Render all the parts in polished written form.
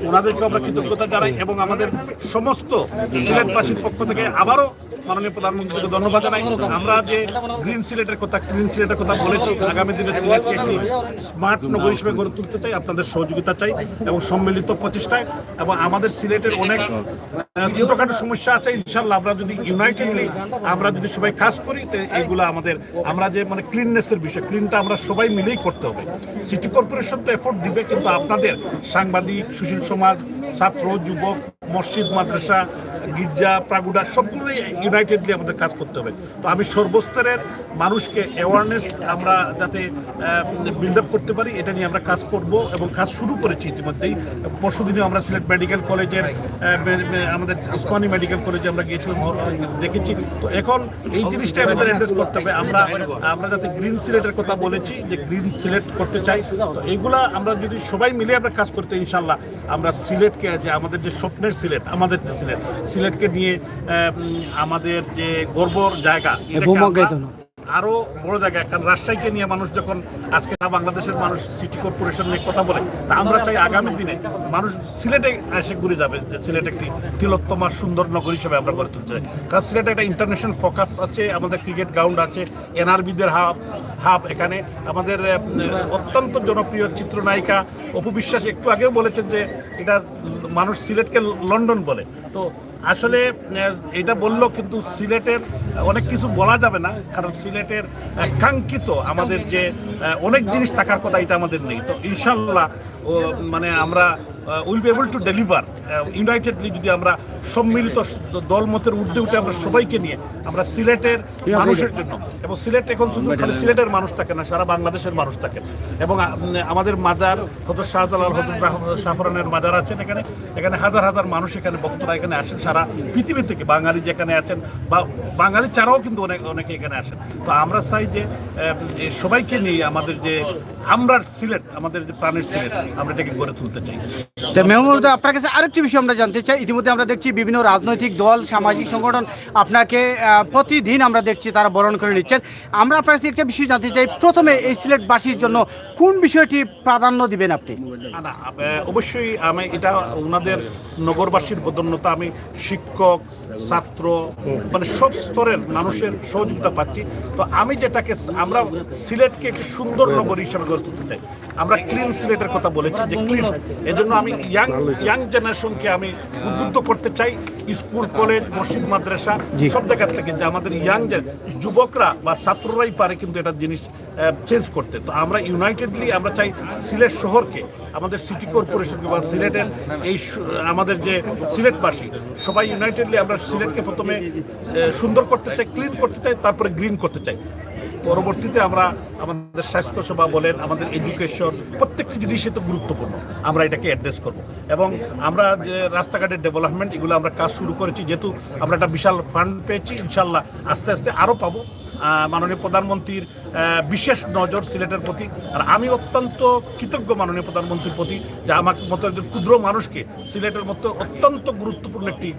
ওনাদেরকে আমরা কৃতজ্ঞতা জানাই এবং আমাদের সমস্ত সিলেটবাসীর পক্ষ থেকে আবারও মাননীয় প্রধানমন্ত্রীকে ধন্যবাদ জানাই। আমরা যে গ্রিন সিলেটের কথা বলেছি, আগামী দিনে সিলেটকে একটি স্মার্ট নগর হিসেবে গড়ে তুলতে চাই, আপনাদের সহযোগিতা চাই এবং সম্মিলিত প্রচেষ্টায়। এবং আমাদের সিলেটের অনেক ছোটখাটো সমস্যা আছে, ইনশাল্লাহ আমরা যদি ইউনাইটেডলি আমরা যদি সবাই কাজ করি তো এইগুলো আমরা যে ক্লিননেসের বিষয়, ক্লিনটা আমরা সবাই মিলেই করতে হবে। সিটি কর্পোরেশন তো এফোর্ট দিবে, কিন্তু আপনাদের সাংবাদিক, সুশীল সমাজ, ছাত্র, যুবক, মসজিদ, মাদ্রাসা, গির্জা, প্রাগুডা সবগুলোই ইউনাইটেডলি আমাদের কাজ করতে হবে। তো আমি সর্বস্তরের মানুষকে অ্যাওয়ারনেস আমরা যাতে বিল্ড আপ করতে পারি, এটা নিয়ে আমরা কাজ করব এবং কাজ শুরু করেছি ইতিমধ্যেই। পরশুদিনে আমরা সিলেট মেডিকেল কলেজের আমাদের উসমানী মেডিকেল কলেজে আমরা গিয়েছিলাম, দেখেছি। তো এখন এই জিনিসটা আমাদের অ্যাড্রেস করতে হবে। আমরা যাতে গ্রিন সিলেটের কথা বলেছি, যে গ্রিন সিলেট করতে চাই, তো এইগুলা আমরা যদি সবাই মিলে আমরা কাজ করতে, ইনশাল্লাহ আমরা সিলেটকে, যে আমাদের যে স্বপ্নের সিলেট, আমাদের যে সিলেটকে নিয়ে আমাদের যে গর্বর জায়গা, আরো বড় জায়গা। কারণ রাজশাহীকে নিয়ে মানুষ যখন আজকে বাংলাদেশের মানুষ সিটি কর্পোরেশন নিয়ে কথা বলে, তা আমরা চাই আগামী দিনে মানুষ সিলেটে এসে ঘুরে যাবে, যে সিলেট একটি তিলোত্তমা সুন্দর নগর হিসেবে আমরা গড়ে তুলতে চাই। কারণ সিলেটে একটা ইন্টারন্যাশনাল ফোকাস আছে, আমাদের ক্রিকেট গ্রাউন্ড আছে, এনআরবিদের হাব এখানে। আমাদের অত্যন্ত জনপ্রিয় চিত্রনায়িকা অপু বিশ্বাস একটু আগেও বলেছেন যে এটা মানুষ সিলেটকে লন্ডন বলে। তো আসলে এটা বললেও কিন্তু সিলেটের অনেক কিছু বলা যাবে না, কারণ সিলেটের কাঙ্ক্ষিত আমাদের যে অনেক জিনিস থাকার কথা, এটা আমাদের নেই। তো ইনশাল্লাহ আমরা will be able to deliver unitedly, যদি আমরা সম্মিলিত দলমতের ঊর্ধ্বে উঠে আমরা সবাইকে নিয়ে আমরা সিলেটের মানুষের জন্য, এবং সিলেট এখন শুধু খালি সিলেটের মানুষ থাকে না, সারা বাংলাদেশের মানুষ থাকেন। এবং আমাদের মাজার হযরত শাহজালাল, হযরত শাহফরানের মাজার আছেন এখানে হাজার হাজার মানুষ, এখানে ভক্তরা এখানে আসেন সারা পৃথিবী থেকে, বাঙালি যেখানে আছেন বা বাঙালি ছাড়াও কিন্তু অনেকে এখানে আসেন। তো আমরা চাই যে সবাইকে নিয়ে আমাদের যে আমরা সিলেট, আমাদের যে প্রাণের সিলেট, আমরা এটাকে গড়ে তুলতে চাই। মেহমুদ, আপনার কাছে আরেকটি বিষয় আমরা জানতে চাই। ইতিমধ্যে আমরা দেখছি বিভিন্ন রাজনৈতিক দল, সামাজিক সংগঠন আপনাকে প্রতিদিন আমরা দেখছি তারা বরণ করে নিচ্ছেন। আমরা আপনার কাছে একটা বিষয় জানতে চাই, প্রথমে এই সিলেটবাসীর জন্য কোন বিষয়টি প্রাধান্য দিবেন আপনি? না, অবশ্যই আমি এটা ওনাদের নগরবাসীর বদন্যতা, আমি শিক্ষক, ছাত্র, সব স্তরের মানুষের সহযোগিতা পাচ্ছি। তো আমি যেটাকে আমরা সিলেটকে একটি সুন্দর নগরী হিসেবে গড়ে তুলতে চাই। আমরা ক্লিন সিলেটের কথা বলেছি, যে ক্লিন, এজন্য আমি ইয়াং জেনারেশনকে আমি উদ্বুদ্ধ করতে চাই, স্কুল, কলেজ, মসজিদ, মাদ্রাসা সব জায়গা থেকে, যে আমাদের ইয়াং যুবকরা বা ছাত্ররাই পারে কিন্তু এটা জিনিস চেঞ্জ করতে। তো আমরা ইউনাইটেডলি আমরা চাই সিলেট শহরকে, আমাদের সিটি কর্পোরেশনকে বা সিলেটের আমাদের যে সিলেটবাসী সবাই ইউনাইটেডলি আমরা সিলেটকে প্রথমে সুন্দর করতে চাই, ক্লিন করতে চাই, তারপরে গ্রিন করতে চাই। পরবর্তীতে আমরা আমাদের স্বাস্থ্যসেবা বলেন, আমাদের এডুকেশন, প্রত্যেকটি জিনিসই তো গুরুত্বপূর্ণ, আমরা এটাকে অ্যাড্রেস করব। এবং আমরা যে রাস্তাঘাটের ডেভেলপমেন্ট, এগুলো আমরা কাজ শুরু করেছি, যেহেতু আমরা একটা বিশাল ফান্ড পেয়েছি, ইনশাল্লাহ আস্তে আস্তে আরও পাবো। মাননীয় প্রধানমন্ত্রীর বিশেষ নজর সিলেটের প্রতি, আর আমি অত্যন্ত কৃতজ্ঞ মাননীয় প্রধানমন্ত্রীর প্রতি, যে আমার মতো একজন ক্ষুদ্র মানুষকে সিলেটের মতো অত্যন্ত গুরুত্বপূর্ণ একটি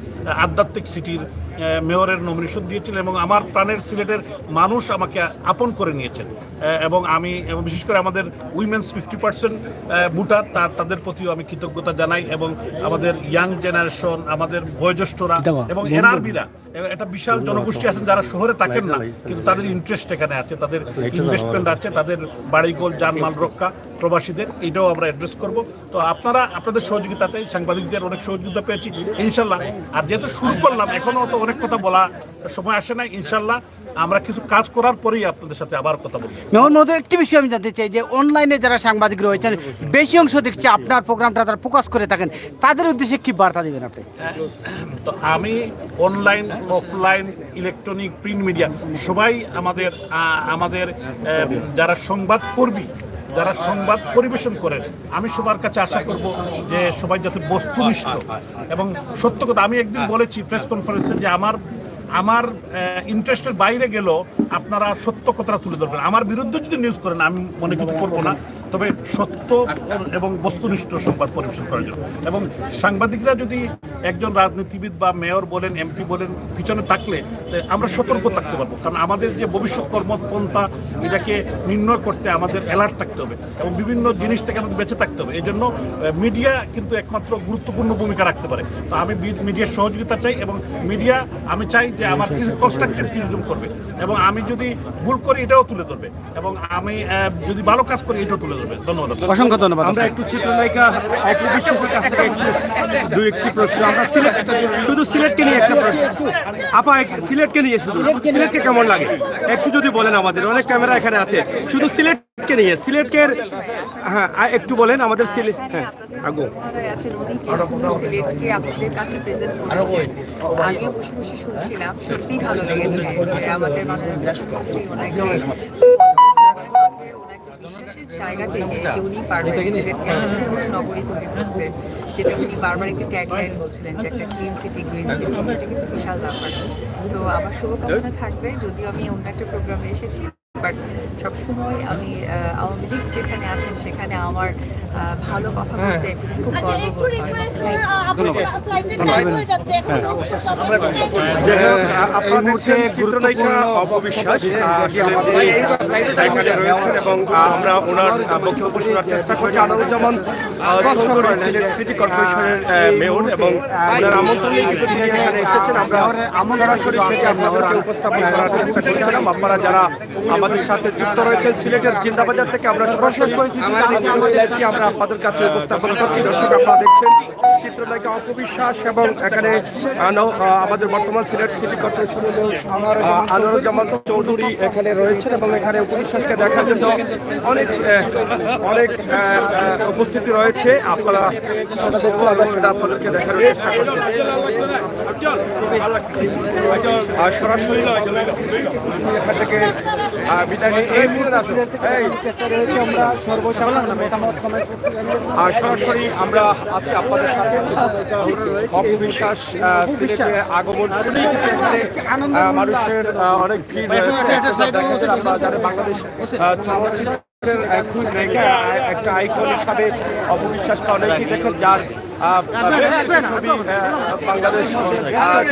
আধ্যাত্মিক সিটির মেয়রের নমিনেশন দিয়েছিলেন, এবং আমার প্রাণের সিলেটের মানুষ আমাকে আপন করে নিয়েছেন। এবং আমি বিশেষ করে আমাদের উইমেন্স 50% ভোটার, তাদের প্রতিও আমি কৃতজ্ঞতা জানাই। এবং আমাদের ইয়াং জেনারেশন, আমাদের বয়োজ্যেষ্ঠরা এবং এনআরবিরা, একটা বিশাল জনগোষ্ঠী আছেন যারা শহরে থাকেন না, কিন্তু তাদের ইন্টারেস্ট এখানে আছে, তাদের ইনভেস্টমেন্ট আছে, তাদের বাড়িঘর, জানমাল রক্ষা, প্রবাসীদের, এটাও আমরা অ্যাড্রেস করব। তো আপনাদের সহযোগিতা চাই, সাংবাদিকদের অনেক সহযোগিতা পেয়েছি ইনশাল্লাহ। আর যেহেতু শুরু করলাম, এখনও তো অনেক কথা বলা সময় আসে না, ইনশাল্লাহ আমরা কিছু কাজ করার পরেই আপনাদের সাথে আবার কথা বলবো। মেহমুদ, একটি বিষয় আমি জানতে চাই, যে অনলাইনে যারা সাংবাদিক রয়েছেন, বেশি অংশ দেখছে আপনার প্রোগ্রামটা তারা ফোকাস করে থাকেন, তাদের উদ্দেশ্যে কি বার্তা দিবেন আপনি? তো আমি online, offline, electronic, print media সবাই আমাদের যারা সংবাদকর্মী, যারা সংবাদ পরিবেশন করেন, আমি সবার কাছে আশা করব যে সবাই যাতে বস্তুনিষ্ঠ এবং সত্য কথা। আমি একদিন বলেছি প্রেস কনফারেন্সে, যে আমার ইন্টারেস্টের বাইরে গেলেও আপনারা সত্য কথাটা তুলে ধরবেন। আমার বিরুদ্ধে যদি নিউজ করেন, আমি মনে কিছু করবো না, তবে সত্য এবং বস্তুনিষ্ঠ সংবাদ পরিবেশন করার জন্য। এবং সাংবাদিকরা যদি একজন রাজনীতিবিদ বা মেয়র বলেন, এমপি বলেন পিছনে থাকলে আমরা সতর্ক থাকতে পারবো, কারণ আমাদের যে ভবিষ্যৎ কর্মপন্থা এটাকে নির্ণয় করতে আমাদের অ্যালার্ট থাকতে হবে এবং বিভিন্ন জিনিস থেকে আমাদের বেঁচে থাকতে হবে। এই জন্য মিডিয়া কিন্তু একমাত্র গুরুত্বপূর্ণ ভূমিকা রাখতে পারে। তো আমি মিডিয়ার সহযোগিতা চাই এবং মিডিয়া আমি চাই যে আমার কনস্ট্রাকটিভ ক্রিটিসিজম করবে এবং আমি যদি ভুল করি এটাও তুলে ধরবে এবং আমি যদি ভালো কাজ করি এটাও তুলে ধরবে। ধন্যবাদ। অসংখ্য ধন্যবাদ। আমরা একটু চিত্রনায়িকা একটু বিশ্বাসের কাছ থেকে একটু একটি প্রশ্ন, আমরা শুধু সিলেটকে নিয়ে একটা প্রশ্ন। আপা সিলেটকে নিয়ে সিলেটকে কেমন লাগে একটু যদি বলেন আমাদের, অনেক ক্যামেরা এখানে আছে, শুধু সিলেটকে নিয়ে সিলেটকে হ্যাঁ একটু বলেন আমাদের সিলেট। হ্যাঁ আগু সিলেটকে আপনাদের কাছে প্রেজেন্ট করেছেন, আমিও বসে বসে শুনছিলাম, সত্যিই ভালো লেগেছে যে আমাদের মাননীয় প্রধানমন্ত্রী ওনাকে বিশ্বাসের জায়গা থেকে যে উনি পারবেন সিলেটকে একটা সুন্দর নগরী তৈরি করতে, যেটা উনি বারবার একটা ট্যাগলাইন বলছিলেন যে একটা ক্লিন সিটি গ্রিন সিটি, এটা কিন্তু বিশাল ব্যাপার। সো আমার শুভকামনা থাকবে, যদিও আমি অন্য একটা প্রোগ্রামে এসেছি, বাট সবসময় আমি আওয়ামী লীগ যেখানে আছেন সেখানে আমার ভালো কথা বলতে খুব গর্ববোধ হয়। চিত্রনায়িকা অপবিশ্বাস এখানে রয়েছেন এবং আমরা ওনার বক্তব্য শোনার চেষ্টা করছি। আনোয়ারুজ্জামান চৌধুরী সিলেট সিটি কর্পোরেশনের মেয়র এবং ওনার আমন্ত্রণে কিন্তু তিনি এখানে এসেছেন। আমরা সরাসরি সেটি আপনাদেরকে উপস্থাপন করার চেষ্টা করছিলাম। আপনারা যারা আমাদের সাথে যুক্ত রয়েছেন সিলেটের জিন্দাবাজার থেকে আমরা সরাসরি লাইভটি আমরা আপনাদের কাছে উপস্থাপন করছি। দর্শক আপনারা দেখছেন চিত্রনায়িকা অপবিশ্বাস এবং এখানে আমাদের বর্তমান সিলেট সিটি কর্পোরেশনের আনোয়ারুজ্জামান চৌধুরী এখানে রয়েছেন এবং এখানে অপবিশ্বাসকে দেখার জন্য অনেক অনেক উপস্থিতি রয়েছে। আপনারা সেটা আপনাদেরকে দেখার চেষ্টা করছি। সরাসরি এখান থেকে বিদায় নিয়ে এই চেষ্টা রয়েছে আমরা সর্বোচ্চ আর সরাসরি আমরা আছি আপনাদের সাথে। অপবিশ্বাস সিলেটে আগমন মানুষের অনেক ভিড় রয়েছে। আপনারা জানেন বাংলাদেশ চলচ্চিত্রের একটা আইকন হিসাবে অপবিশ্বাসটা অনেকেই দেখেন, যার ছবি বাংলাদেশ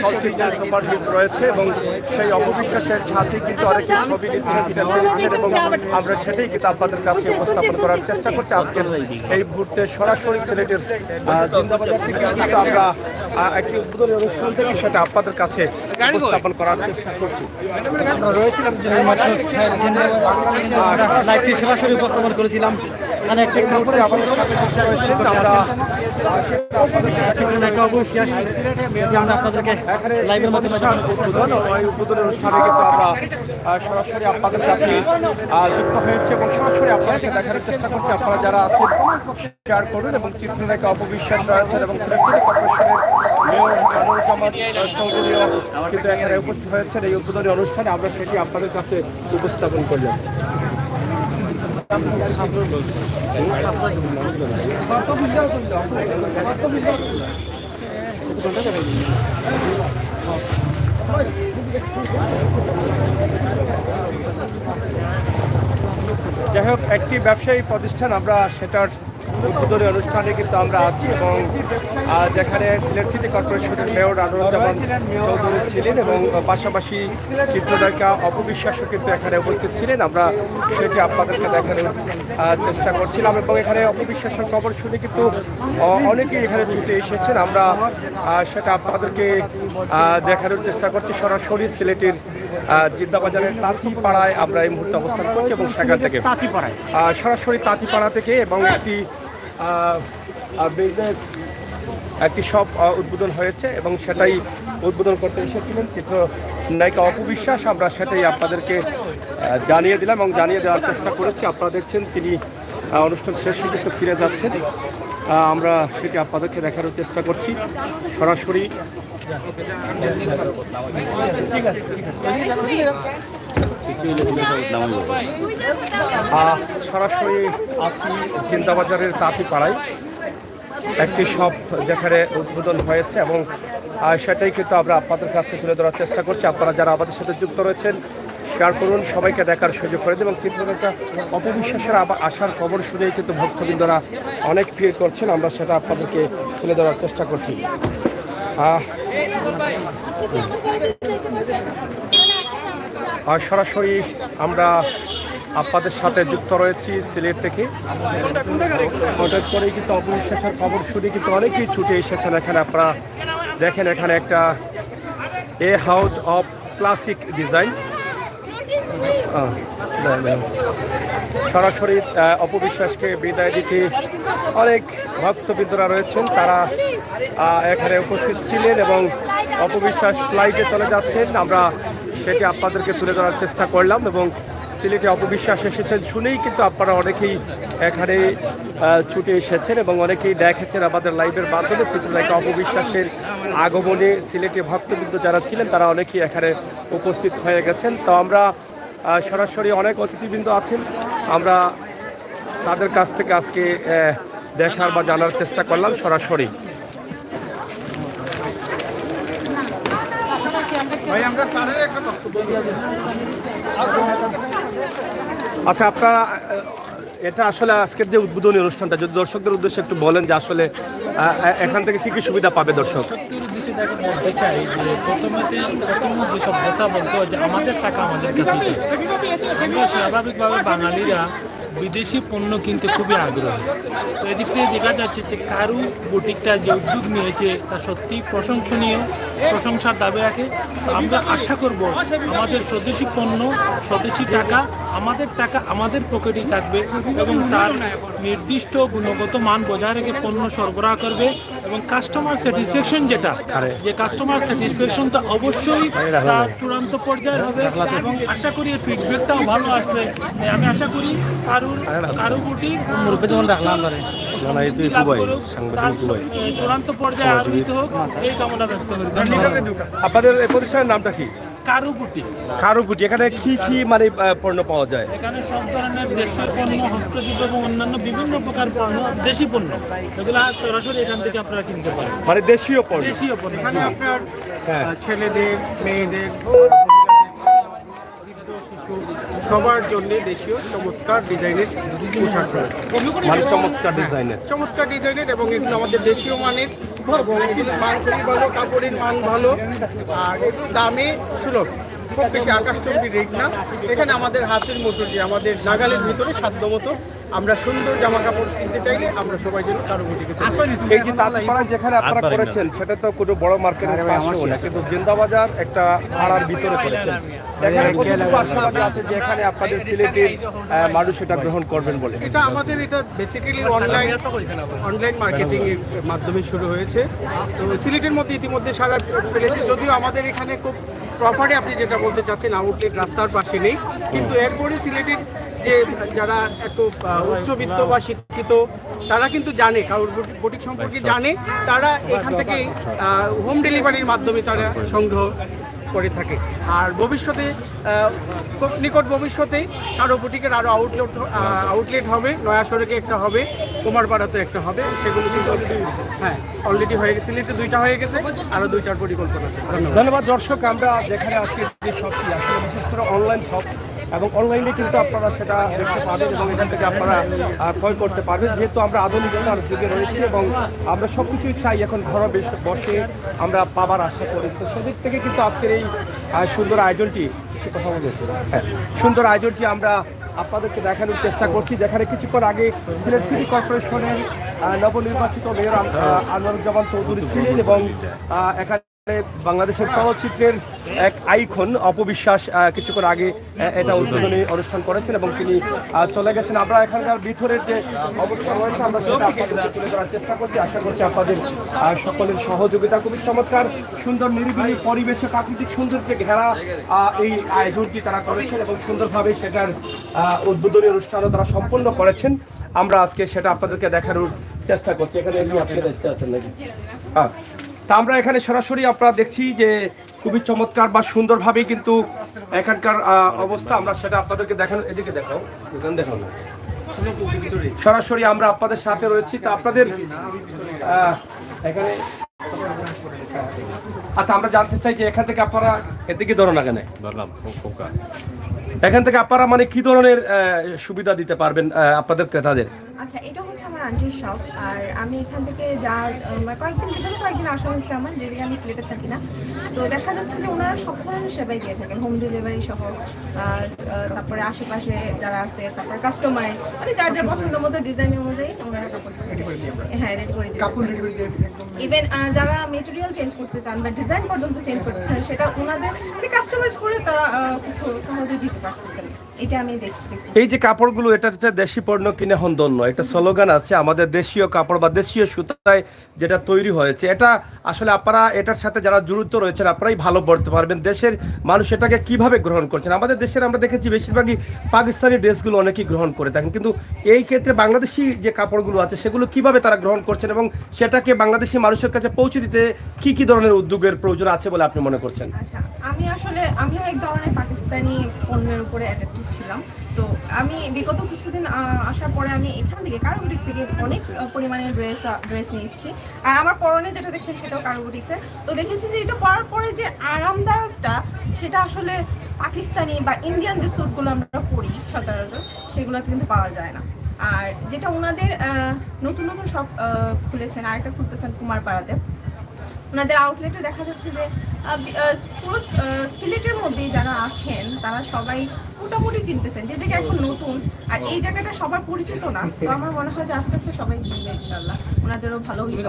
চলচ্চিত্রের সুপারহিট রয়েছে এবং সেই অপবিশ্বাসের সাথে কিন্তু অনেকে ছবি নিচ্ছেন, সেলফি নিচ্ছেন এবং আমরা সেটাই কিন্তু আপনাদের কাছে উপস্থাপন করার চেষ্টা করছি। আজকের এই মুহূর্তে সরাসরি সিলেটের জিন্দাবাজার থেকে কিন্তু আমরা একটি উদ্বোধনী অনুষ্ঠান থেকে সেটা আপনাদের কাছে উপস্থাপন করার চেষ্টা করছি। রয়েছিলাম লাইভটি সরাসরি উপস্থাপন করেছিলাম। এখানে একটি মুহূর্তে আমাদের সাথে যুক্ত রয়েছে আমরা আপনাদেরকে লাইভের মাধ্যমে উদ্বোধনী অনুষ্ঠানে কিন্তু আমরা সরাসরি আপনাদের কাছে যুক্ত হয়েছে এবং সরাসরি আপনাদেরকে দেখার চেষ্টা করছি। আপনারা যারা আছেন শেয়ার করুন এবং চিত্রনায়িকা অপবিশ্বাস রয়েছেন এবং সিলেট সিটি কর্পোরেশনের মেয়র আনোয়ারুজ্জামান চৌধুরীও কিন্তু এখানে উপস্থিত হয়েছেন এই উদ্বোধনী অনুষ্ঠানে। আমরা সেটি আপনাদের কাছে উপস্থাপন করলাম। যাই হোক, একটি ব্যবসায়ী প্রতিষ্ঠান, আমরা সেটার উদ্বোধনী অনুষ্ঠানে কিন্তু আমরা আছি এবং যেখানে সিলেট সিটি কর্পোরেশনের মেয়র আনোয়ারুজ্জামান চৌধুরী ছিলেন এবং পাশাপাশি চিত্রনায়িকা অপবিশ্বাসও কিন্তু এখানে উপস্থিত ছিলেন। আমরা সেটি আপনাদেরকে দেখানোর চেষ্টা করছিলাম এবং এখানে অপবিশ্বাসের খবর শুনে কিন্তু অনেকেই এখানে ছুটে এসেছেন। আমরা সেটা আপনাদেরকে দেখানোর চেষ্টা করছি। সরাসরি সিলেটের জিন্দাবাজারের তাঁতিপাড়ায় আমরা এই মুহূর্তে অবস্থান করছি এবং সেখান থেকে সরাসরি তাঁতিপাড়া থেকে এবং বিজনেস একটি শপ উদ্বোধন হয়েছে এবং সেটাই উদ্বোধন করতে এসেছিলেন চিত্রনায়িকা অপবিশ্বাস। আমরা সেটাই আপনাদেরকে জানিয়ে দিলাম এবং জানিয়ে দেওয়ার চেষ্টা করেছি। আপনারা দেখছেন তিনি অনুষ্ঠান শেষে কিন্তু ফিরে যাচ্ছেন। আমরা সেটি আপনাদেরকে দেখানোর চেষ্টা করছি সরাসরি। সরাসরি আছি জিন্দাবাজারের তাঁতিপাড়ায় একটি শপ যেখানে উদ্বোধন হয়েছে এবং সেটাই কিন্তু আমরা আপনাদের কাছে তুলে ধরার চেষ্টা করছি। আপনারা যারা আমাদের সাথে যুক্ত রয়েছেন শেয়ার করুন, সবাইকে দেখার সুযোগ করে দিন এবং চিত্রনায়িকা অপবিশ্বাসের আসার খবর শুনেই কিন্তু ভক্তবৃন্দরা অনেক ভিড় করছেন, আমরা সেটা আপনাদেরকে তুলে ধরার চেষ্টা করছি। আর সরাসরি আমরা আপনাদের সাথে যুক্ত রয়েছি সিলেট থেকে। হঠাৎ করেই কিন্তু অপবিশ্বাসের খবর শুনে কিন্তু অনেকেই ছুটে এসেছেন এখানে। আপনারা দেখেন এখানে একটা a house of classic design. সরাসরি অপবিশ্বাসকে বিদায় দিতে অনেক ভক্তবৃন্দরা রয়েছেন, তারা এখানে উপস্থিত ছিলেন এবং অপবিশ্বাস ফ্লাইটে চলে যাচ্ছেন। আমরা সেটি আপনাদেরকে তুলে ধরার চেষ্টা করলাম এবং সিলেটে অপবিশ্বাস এসেছেন শুনেই কিন্তু আপনারা অনেকেই এখানে ছুটে এসেছেন এবং অনেকেই দেখেছেন আমাদের লাইভের মাধ্যমে চিত্রনায়িকা অপবিশ্বাসের আগমনে সিলেটে ভক্তবৃন্দ যারা ছিলেন তারা অনেকেই এখানে উপস্থিত হয়ে গেছেন। তো আমরা সরাসরি অনেক অতিথিবৃন্দ আছেন, আমরা তাদের কাছ থেকে আজকে দেখার বা জানার চেষ্টা করলাম সরাসরি। আচ্ছা, আপনারা এটা আসলে আজকের যে উদ্বোধনী অনুষ্ঠানটা যদি দর্শকদের উদ্দেশ্যে একটু বলেন যে আসলে এখান থেকে কি কি সুবিধা পাবে দর্শক? সত্যির উদ্দেশ্যে দেখে বলতে চাই যে প্রথমে যেসব কথা বলতো যে আমাদের টাকা আমাদের কাছেই থাকে। আমরা স্বাভাবিকভাবে বাঙালিরা বিদেশি পণ্য কিনতে খুবই আগ্রহী। তো এদিক থেকে দেখা যাচ্ছে যে কারু বুটিকটা যে উদ্যোগ নিয়েছে তা সত্যিই প্রশংসনীয়, প্রশংসার দাবি রাখে। আমরা আশা করব আমাদের স্বদেশি পণ্য, স্বদেশি টাকা, আমাদের টাকা আমাদের পকেটেই থাকবে এবং তার নির্দিষ্ট গুণগত মান বজায় রেখে পণ্য সরবরাহ করবে এবং কাস্টমার স্যাটিসফ্যাকশন যেটা, যে কাস্টমার স্যাটিসফ্যাকশনটা অবশ্যই তার চূড়ান্ত পর্যায়ে হবে এবং আশা করি এর ফিডব্যাকটাও ভালো আসবে। আমি আশা করি কারু বুটিক চূড়ান্ত পর্যায়ে আরোহিত হোক এই কামনা ব্যক্ত করি। আপনাদের এই প্রতিষ্ঠানের নামটা কি? কারু বুটিক। কারু বুটিক। এখানে কি কি মানে পণ্য পাওয়া যায়? এখানে সব ধরনের দেশীয় পণ্য, হস্তশিল্প এবং অন্যান্য বিভিন্ন প্রকার পণ্য, দেশি পণ্য, এগুলো সরাসরি এখান থেকে আপনারা কিনতে পারেন। মানে দেশীয় পণ্য? দেশীয় পণ্য। এখানে আপনার ছেলেদের, মেয়েদের, সবার জন্য দেশীয় চমৎকার ডিজাইনের পোশাক রয়েছে। মানে চমৎকার ডিজাইনের, চমৎকার ডিজাইনের এবং এগুলো আমাদের দেশীয় মানের এবং এগুলো মান খুবই ভালো, কাপড়ের মান ভালো আর এগুলো দামে সুলভ, খুব বেশি আকাশচুম্বী রেট না। এখানে আমাদের হাতের মতো যে আমাদের নাগালের ভিতরে সাধ্য মতো আমরা সুন্দর জামা কাপড় কিনতে চাইলে আমরা সবাই যেন কারো বুটিকে এই যে তাঁতপাড়া যেখানে আপনারা করেছেন সেটা তো কোনো বড় মার্কেটের পাশেও না, কিন্তু জিন্দাবাজার একটা পাড়ার ভিতরে করেছেন। এখানে কতটুকু আশাবাদী আছে যে এখানে আপনাদের সিলেটের মানুষ এটা গ্রহণ করবেন বলে? এটা আমাদের এটা বেসিক্যালি অনলাইন মার্কেটিং এর মাধ্যমে শুরু হয়েছে। তো সিলেটের মধ্যে ইতিমধ্যে সারা ফেলেছে, যদিও আমাদের এখানে খুব প্রপারে আপনি যেটা বলতে চাচ্ছেন আউটলেট রাস্তার পাশে নেই, কিন্তু এরপরে সিলেটের যে যারা একটু উচ্চবিত্ত বা শিক্ষিত তারা কিন্তু জানে, কারোর বুটিক সম্পর্কে জানে, তারা এখান থেকে হোম ডেলিভারির মাধ্যমে তারা সংগ্রহ করে থাকে। আর ভবিষ্যতে খুব নিকট ভবিষ্যতে কারো বুটিকের আরও আউটলেট হবে, নয়া সড়কে একটা হবে, কুমারপাড়াতে একটা হবে, সেগুলো কিন্তু অলরেডি হয়ে গেছে, সিলেটে 2টা হয়ে গেছে, আরও 2টার পরিকল্পনা আছে। ধন্যবাদ দর্শক। আমরা যেখানে আজকে যে শপটি আসলে বিশেষ করে অনলাইন শপ এবং অনলাইনে কিন্তু আপনারা সেটা দেখতে পাবেন এবং এখান থেকে আপনারা ক্রয় করতে পারবেন, যেহেতু আমরা আধুনিকতার যুগে রয়েছি এবং আমরা সব কিছুই চাই এখন ঘরে বসে আমরা পাবার আশা করি। তো সেদিক থেকে কিন্তু আজকের এই সুন্দর আয়োজনটি, একটু কথা বলবো, সুন্দর আয়োজনটি আমরা আপনাদেরকে দেখানোর চেষ্টা করছি, যেখানে কিছুক্ষণ আগে সিলেট সিটি কর্পোরেশনের নবনির্বাচিত মেয়র আনোয়ারুজ্জামান চৌধুরী ছিলেন এবং এখানে বাংলাদেশের চলচ্চিত্রের এক আইকন অপবিশ্বাস কিছুক্ষণ আগে এটা উদ্বোধনী অনুষ্ঠান করেছেন এবং তিনি চলে গেছেন। আমরা এখানকার ভিতরের যে অবস্থা রয়েছে আমরা সেটা আপনাদেরকে তুলে ধরার চেষ্টা করছি। আশা করছি আপনাদের সকলের সহযোগিতা। খুবই চমৎকার সুন্দর নিরিবিলি পরিবেশে প্রাকৃতিক সৌন্দর্যে ঘেরা এই আয়োজনটি তারা করেছেন এবং সুন্দরভাবে সেটার উদ্বোধনী অনুষ্ঠানও তারা সম্পন্ন করেছেন। আমরা আজকে সেটা আপনাদেরকে দেখানোর চেষ্টা করছি। এখানে আপনি দেখতে আছেন নাকি? হ্যাঁ, তা আমরা এখানে সরাসরি আপনারা দেখছি যে খুবই চমৎকার বা সুন্দরভাবে কিন্তু এখানকার অবস্থা, আমরা সেটা আপনাদেরকে দেখানো, এদিকে দেখাও, দেখাও না, সরাসরি আমরা আপনাদের সাথে রয়েছি। তা আপনাদের এখানে আচ্ছা, আমরা জানতে চাই যে এখান থেকে আপনারা এদিকে ধরো না কেন এখান থেকে আপনারা মানে কি ধরনের সুবিধা দিতে পারবেন আপনাদের ক্রেতাদের? আচ্ছা, এটা হচ্ছে আমার আন্টির শপ। আর আমি এখান থেকে কয়েকদিন আসা হয়েছে আমার, যে জায়গায় আমি সিলেটে থাকি না। তো দেখা যাচ্ছে যে ওনারা সব ধরনের সেবাই দিয়ে থাকেন, হোম ডেলিভারি সহ। আর তারপরে আশেপাশে যারা আছে, তারপরে কাস্টমাইজ, মানে যার যার পছন্দ মতো ডিজাইন অনুযায়ী ওনারা কাপড় রেডি করে দিয়ে ইভেন যারা মেটেরিয়াল চেঞ্জ করতে চান বা ডিজাইন পর্যন্ত চেঞ্জ করতে চান, সেটা ওনাদের কাস্টমাইজ করে তারা খুব সহজে দিতে পারতেছেন। এটা আমি দেখি। এই যে কাপড়গুলো, এটা হচ্ছে দেশি পণ্য কিনে হন্দন্য একটা স্লোগান আছে আমাদের, দেশীয় কাপড় বা দেশীয় সুতায় যেটা তৈরি হয়েছে। এটা আসলে আপনারা এটার সাথে যারা জড়িত রয়েছেন আপনারাই ভালো বলতে পারবেন দেশের মানুষ এটাকে কিভাবে গ্রহণ করছেন। আমাদের দেশের আমরা দেখেছি বেশিরভাগই পাকিস্তানি ড্রেসগুলো অনেকেই গ্রহণ করে থাকেন, কিন্তু এই ক্ষেত্রে বাংলাদেশি যে কাপড়গুলো আছে সেগুলো কিভাবে তারা গ্রহণ করছেন এবং সেটাকে বাংলাদেশি মানুষের কাছে পৌঁছে দিতে কি কি ধরনের উদ্যোগের প্রয়োজন আছে বলে আপনি মনে করছেন? আচ্ছা, আমিও এক ধরনের পাকিস্তানি পণ্যের উপরে অ্যাট্রাক্টেড ছিলাম। তো আমি বিগত কিছুদিন আসার পরে আমি এখান থেকে কারো বুটিক্স থেকে অনেক পরিমাণে ড্রেস নিয়ে এসেছি। আর আমার পরনে যেটা দেখছেন সেটাও কারো বুটিক্সের। তো দেখেছি যে এটা পরার পরে যে আরামদায়কটা, সেটা আসলে পাকিস্তানি বা ইন্ডিয়ান যে স্যুটগুলো আমরা পরি সচরাচর, সেগুলোতে কিন্তু পাওয়া যায় না। আর যেটা ওনাদের নতুন নতুন সব খুলেছেন, আরেকটা খুলতেছেন কুমারপাড়াতে, ওনাদের আউটলেটে দেখা যাচ্ছে যে পুরো সিলেটের মধ্যেই যারা আছেন তারা সবাই মোটামুটি চিনতেছেন যে জায়গা এখন নতুন, আর এই জায়গাটা সবার পরিচিত না। তো আমার মনে হয় যে আস্তে আস্তে সবাই চিনবে ইনশাল্লাহ, ওনাদেরও ভালো হইল।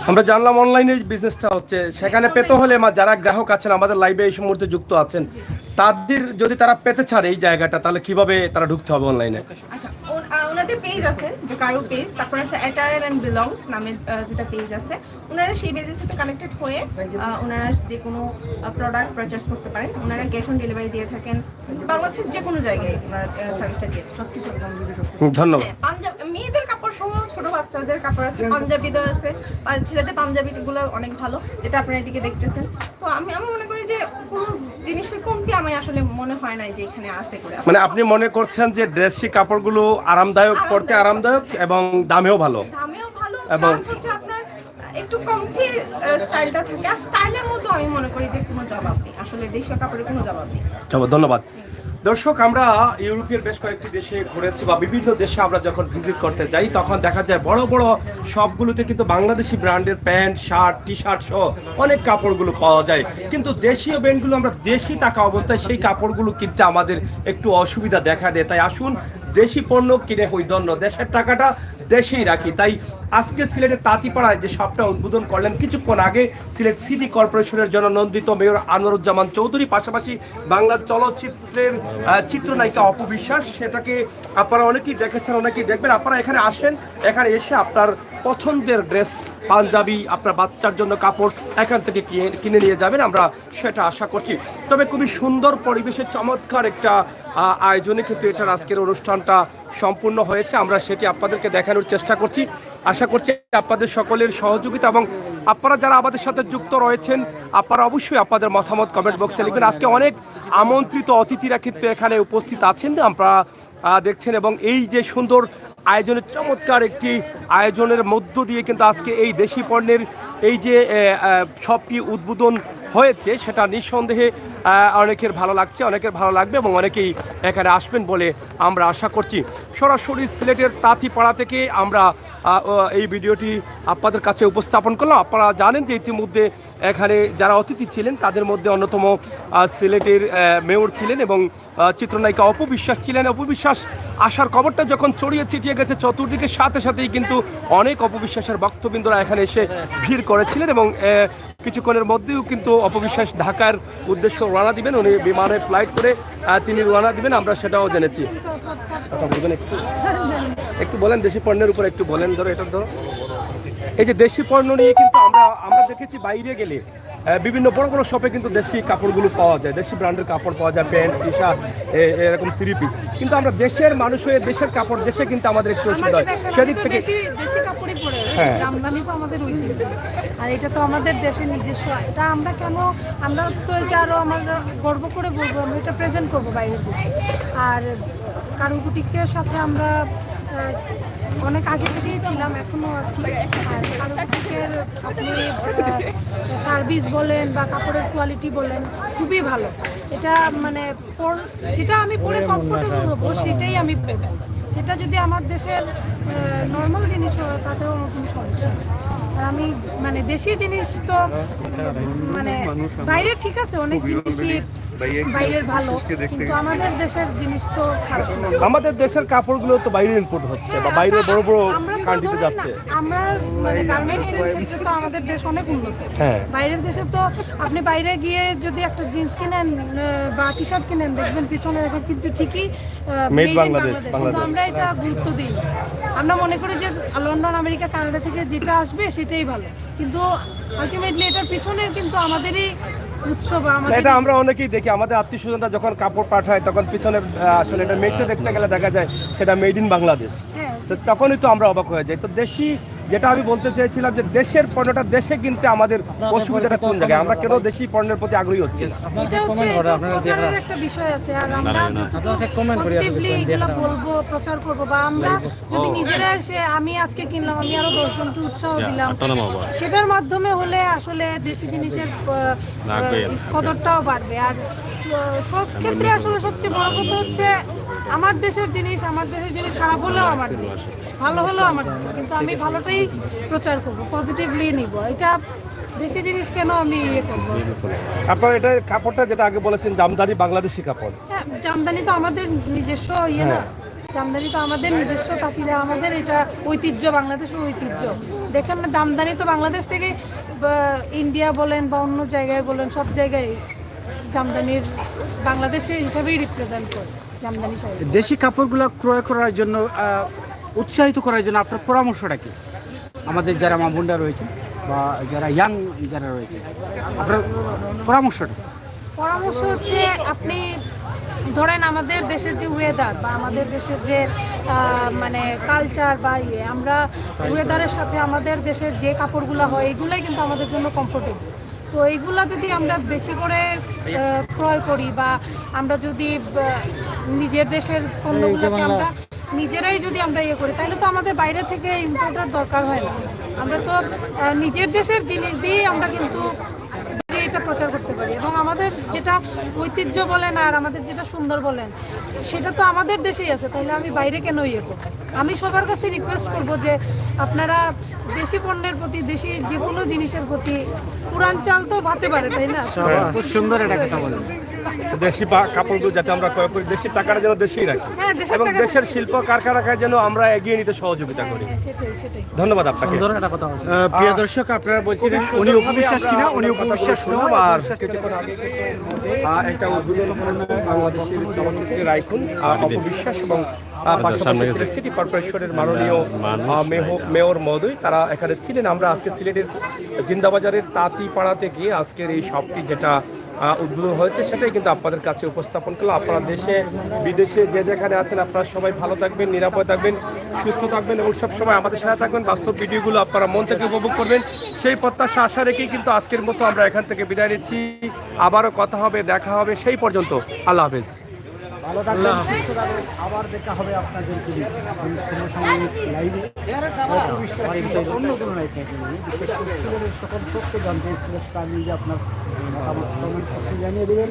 আমরা জানলাম অনলাইনে বিজনেসটা হচ্ছে, সেখানে পেতে হলে যারা গ্রাহক আছেন আমাদের লাইভে এই মুহূর্তে যুক্ত আছেন, তাদের যদি তারা পেতে চান এই জায়গাটা, তাহলে কিভাবে তারা ঢুকতে হবে অনলাইনে? আচ্ছা, ওনাদের পেজ আছে, যে কারো পেজ, তারপর আছে অ্যাটায়ার অ্যান্ড বিলংস নামে দুটা পেজ আছে। ওনারা সেই পেজের সাথে কানেক্টেড হয়ে ওনারা যে কোনো প্রোডাক্ট পারচেস করতে পারেন। ওনারা ক্যাশ অন ডেলিভারি দিয়ে থাকেন, বাংলাদেশের যে কোনো জায়গায় ওনারা সার্ভিসটা দিয়ে সব কিছু। ধন্যবাদ। পাঞ্জাবি মেয়েদের কাপড় সহ ছোট বাচ্চাদের কাপড় আছে, পাঞ্জাবিদের আছে, ছেলেদের পাঞ্জাবিগুলো অনেক ভালো, যেটা আপনারা এদিকে দেখতেছেন। তো আমি মনে করি যে কোনো জিনিসের কমতি আমি আসলে মনে হয় নাই যে এখানে আছে করে। মানে আপনি মনে করছেন যে দেশি কাপড়গুলো আরামদায়ক, পড়তে আরামদায়ক এবং দামেও ভালো এবং হচ্ছে আপনার একটু কমফি স্টাইলটা থাকে। আর স্টাইলের মধ্যে আমি মনে করি যে কোনো জবাব নেই, আসলে দেশীয় কাপড়ের কোনো জবাব নেই। ধন্যবাদ। দর্শক, আমরা ইউরোপের বেশ কয়েকটি দেশে ঘুরেছি বা বিভিন্ন দেশে আমরা যখন ভিজিট করতে যাই তখন দেখা যায় বড় বড় সবগুলোতে কিন্তু বাংলাদেশি ব্র্যান্ডের প্যান্ট, শার্ট, টি শার্ট সহ অনেক কাপড়গুলো পাওয়া যায়, কিন্তু দেশীয় ব্র্যান্ডগুলো আমরা দেশি থাকা অবস্থায় সেই কাপড়গুলো কিনতে আমাদের একটু অসুবিধা দেখা দেয়। তাই আসুন দেশি পণ্য কিনে হই ধন্য, দেশের টাকাটা দেশেই রাখি। তাই আজকে সিলেটের তাঁতিপাড়ায় যে শপটা উদ্বোধন করলেন কিছুক্ষণ আগে সিলেট সিটি কর্পোরেশনের জন্য নন্দিত মেয়র আনোয়ারুজ্জামান চৌধুরী, পাশাপাশি বাংলা চলচ্চিত্রের চিত্রনায়িকা অপু বিশ্বাস, সেটাকে আপনারা অনেকেই দেখেছেন, অনেকেই দেখবেন। আপনারা এখানে আসেন, এখানে এসে আপনার পছন্দের ড্রেস, পাঞ্জাবি, আপনার বাচ্চার জন্য কাপড় এখান থেকে কিনে নিয়ে যাবেন, আমরা সেটা আশা করছি। তবে খুবই সুন্দর পরিবেশে চমৎকার একটা আয়োজনে কিন্তু এটার আজকের অনুষ্ঠানটা সম্পূর্ণ হয়েছে। আমরা সেটি আপনাদেরকে দেখানোর চেষ্টা করছি। আশা করছি আপনাদের সকলের সহযোগিতা, এবং আপনারা যারা আমাদের সাথে যুক্ত রয়েছেন আপনারা অবশ্যই আপনাদের মতামত কমেন্ট বক্সে লিখবেন। আজকে অনেক আমন্ত্রিত অতিথিরা কিন্তু এখানে উপস্থিত আছেন, আপনারা দেখছেন, এবং এই যে সুন্দর আয়োজনের চমৎকার একটি আয়োজনের মধ্য দিয়ে কিন্তু আজকে এই দেশি পণ্যের এই যে শপটি উদ্বোধন হয়েছে সেটা নিঃসন্দেহে অনেকের ভালো লাগছে, অনেকের ভালো লাগবে এবং অনেকেই এখানে আসবেন বলে আমরা আশা করছি। সরাসরি সিলেটের তাঁতিপাড়া থেকে আমরা এই ভিডিওটি আপনাদের কাছে উপস্থাপন করলাম। আপনারা জানেন যে ইতিমধ্যে এখানে যারা অতিথি ছিলেন তাদের মধ্যে অন্যতম সিলেটের মেয়র ছিলেন এবং চিত্রনায়িকা অপু বিশ্বাস ছিলেন। অপু বিশ্বাস আসার খবরটা যখন ছড়িয়ে ছিটিয়ে গেছে চতুর্দিকে, সাথে সাথেই কিন্তু অনেক অপু বিশ্বাসের ভক্তবৃন্দরা এখানে এসে ভিড় করেছিলেন এবং কিছুক্ষণের মধ্যেও কিন্তু অপু বিশ্বাস ঢাকার উদ্দেশ্যে রওনা দিবেন। উনি বিমানে ফ্লাইট করে তিনি রওনা দিবেন, আমরা সেটাও জেনেছি। কথা বলবেন একটু বলেন দেশি পণ্যের উপর একটু বলেন। ধরো এটা ধরো, এই যে দেশি পণ্য নিয়ে কিন্তু আমরা দেখেছি বাইরে গেলে বিভিন্ন বড় বড় শপে কিন্তু দেশি কাপড়গুলো পাওয়া যায়, দেশি ব্র্যান্ডের কাপড় পাওয়া যায়, প্যান্ট, টি শার্ট, এরকম 3 পিস। কিন্তু আমরা দেশের মানুষ হয়ে দেশের কাপড় দেশে কিন্তু আমাদের একটু অসুবিধা হয় সেদিক থেকে। দেশি কাপড়ই পরে আমদানি তো আমাদের ঐতিহ্য, আর এটা তো আমাদের দেশের নিজস্ব। এটা আমরা তো এটা আরো আমরা গর্ব করে বলবো, আমরা এটা প্রেজেন্ট করবো বাইরের দেশে। আর কারু বুটিকের সাথে আমরা অনেক আগে থেকেই ছিলাম, এখনও আছি। আর কারোর আপনি সার্ভিস বলেন বা কাপড়ের কোয়ালিটি বলেন খুবই ভালো। এটা মানে যেটা আমি পরে কমফোর্টেবল হবো সেটাই আমি পরবো। সেটা যদি আমার দেশের নর্মাল জিনিস হয় তাতেও আমার কোনো সমস্যা নেই। আর আমি মানে দেশি জিনিস তো মানে বাইরে ঠিক আছে অনেক জিনিসই বাইরের ভালো, কিন্তু আমাদের দেশের জিনিস তো খারাপ না। আমাদের দেশের কাপড়গুলো তো বাইরে ইম্পোর্ট হচ্ছে বা বাইরে বড় বড় কান্ট্রিতে যাচ্ছে। আমরা মানে গার্মেন্টসের ক্ষেত্রে তো আমাদের দেশ অনেক উন্নত। হ্যাঁ। বাইরের দেশে তো আপনি বাইরে গিয়ে যদি একটা জিন্স কিনেন বা টি শার্ট কিনেন দেখবেন পিছনে এখন কিন্তু ঠিকই মেড made in বাংলাদেশ, কিন্তু আমরা এটা গুরুত্ব দিই না। আমরা মনে করি যে লন্ডন, আমেরিকা, কানাডা থেকে যেটা আসবে সেটাই ভালো, কিন্তু আলটিমেটলি এটার পিছনের কিন্তু আমাদেরই উৎসব। আমাদের এটা আমরা অনেকেই দেখি, আমাদের আত্মীয় স্বজনরা যখন কাপড় পাঠায় তখন পিছনে আসলে এটা মেডটা দেখতে গেলে দেখা যায় সেটা মেড ইন বাংলাদেশ। হ্যাঁ, তো তখনই তো আমরা অবাক হয়ে যাই। তো দেশি যেটা আমি বলতে চেয়েছিলাম যে দেশের পণ্যটা দেশে কিনতে আমাদের অসুবিধাটা কোন জায়গায়, আমরা কেন দেশি পণ্যের প্রতি আগ্রহী হচ্ছি না? এটা হচ্ছে এটা প্রচারের একটা বিষয় আছে। আর আমরা পজিটিভলি এগুলো বলবো, প্রচার করবো, বা আমরা যদি নিজেরা এসে আমি আজকে কিনলাম, আমি আরো 10 জনকে উৎসাহ দিলাম, সেটার মাধ্যমে হলে আসলে দেশি জিনিসের কদরটাও বাড়বে। আর সব ক্ষেত্রে আসলে সবচেয়ে বড় কথা হচ্ছে আমার দেশের জিনিস খারাপ হলেও আমার দেশ, ভালো হলেও আমার দেশ, কিন্তু আমি ভালোটাই প্রচার করবো, পজিটিভলি নিব। এটা দেশি জিনিস কেন আমি ইয়ে করবো? আপনার এটা কাপড়টা যেটা আগে বলেছেন জামদানি বাংলাদেশি কাপড়, হ্যাঁ, জামদানি তো আমাদের নিজস্ব ইয়ে না, জামদানি তো আমাদের নিজস্ব তাঁতিরা, আমাদের এটা ঐতিহ্য, বাংলাদেশের ঐতিহ্য। দেখেন না, জামদানি তো বাংলাদেশ থেকে ইন্ডিয়া বলেন বা অন্য জায়গায় বলেন, সব জায়গায় জামদানির বাংলাদেশের হিসাবেই রিপ্রেজেন্ট করে জামদানি শাড়ি। দেশি কাপড়গুলো ক্রয় করার জন্য উৎসাহিত করার জন্য আপনার পরামর্শটা কি? আমাদের যারা মা বোনরা রয়েছে বা যারা ইয়াং যারা রয়েছে, আপনার পরামর্শটা? পরামর্শ হচ্ছে আপনি ধরেন আমাদের দেশের যে ওয়েদার বা আমাদের দেশের যে মানে কালচার বা আমরা ওয়েদারের সাথে আমাদের দেশের যে কাপড়গুলো হয় এগুলাই কিন্তু আমাদের জন্য কমফোর্টেবল। তো এইগুলা যদি আমরা বেশি করে ক্রয় করি বা আমরা যদি নিজের দেশের পণ্যগুলোকে আমরা নিজেরাই যদি আমরা ইয়ে করি, তাহলে তো আমাদের বাইরে থেকে ইম্পোর্টার দরকার হয় না। আমরা তো নিজের দেশের জিনিস দিয়েই আমরা কিন্তু এটা প্রচার করতে পারি, এবং আমাদের যেটা ঐতিহ্য বলেন আর আমাদের যেটা সুন্দর বলেন সেটা তো আমাদের দেশেই আছে, তাহলে আমি বাইরে কেন ইয়ে করব? আমি সবার কাছে রিকোয়েস্ট করব যে আপনারা দেশি পণ্যের প্রতি, দেশি যে কোনো জিনিসের প্রতি, পুরান চাল তো ভাতে পারে, তাই না? খুব সুন্দর একটা কথা বলেন। দেশি কাপড়গুলো যাতে আমরা ক্রয় করি, দেশি টাকাটা যেন দেশেই রাখি, হ্যাঁ, দেশের এবং টাকা দেশের শিল্প কারখানাকে যেন আমরা এগিয়ে নিতে সহযোগিতা করি। হ্যাঁ, সেটাই। ধন্যবাদ আপনাকে। প্রিয় দর্শক, আপনারা বলছিলেন উনি উপবিশ্বাস কিনা, উনি উপবিশ্বাস শুনলাম। আর কিছুক্ষণ আগে একটা উদ্বোধন করেছেন বাংলাদেশের চলচ্চিত্রের আইকন অপবিশ্বাস এবং পাশাপাশি সিটি কর্পোরেশনের মাননীয় মেয়র মহোদয়, তারা এখানে ছিলেন। আমরা আজকে সিলেটের জিন্দাবাজারের তাঁতিপাড়া থেকে আজকের এই শপটি যেটা উদ্বোধন হয়েছে সেটাই কিন্তু আপনাদের কাছে উপস্থাপন করলাম। আপনারা দেশে বিদেশে যে যেখানে আছেন আপনারা সবাই ভালো থাকবেন, নিরাপদ থাকবেন, সুস্থ থাকবেন এবং সবসময় আমাদের সাথে থাকবেন। বাস্তব ভিডিওগুলো আপনারা মন থেকে উপভোগ করবেন, সেই প্রত্যাশা আশা রেখেই কিন্তু আজকের মতো আমরা এখান থেকে বিদায় নিচ্ছি। আবারও কথা হবে, দেখা হবে, সেই পর্যন্ত আল্লাহ হাফেজ। ভালো থাকবেন, সুস্থ থাকবেন, আবার দেখা হবে আপনাদের লাইভে। অন্য কোনো লাইভ সকল সত্য জানতে আপনার মতামত জানিয়ে দেবেন।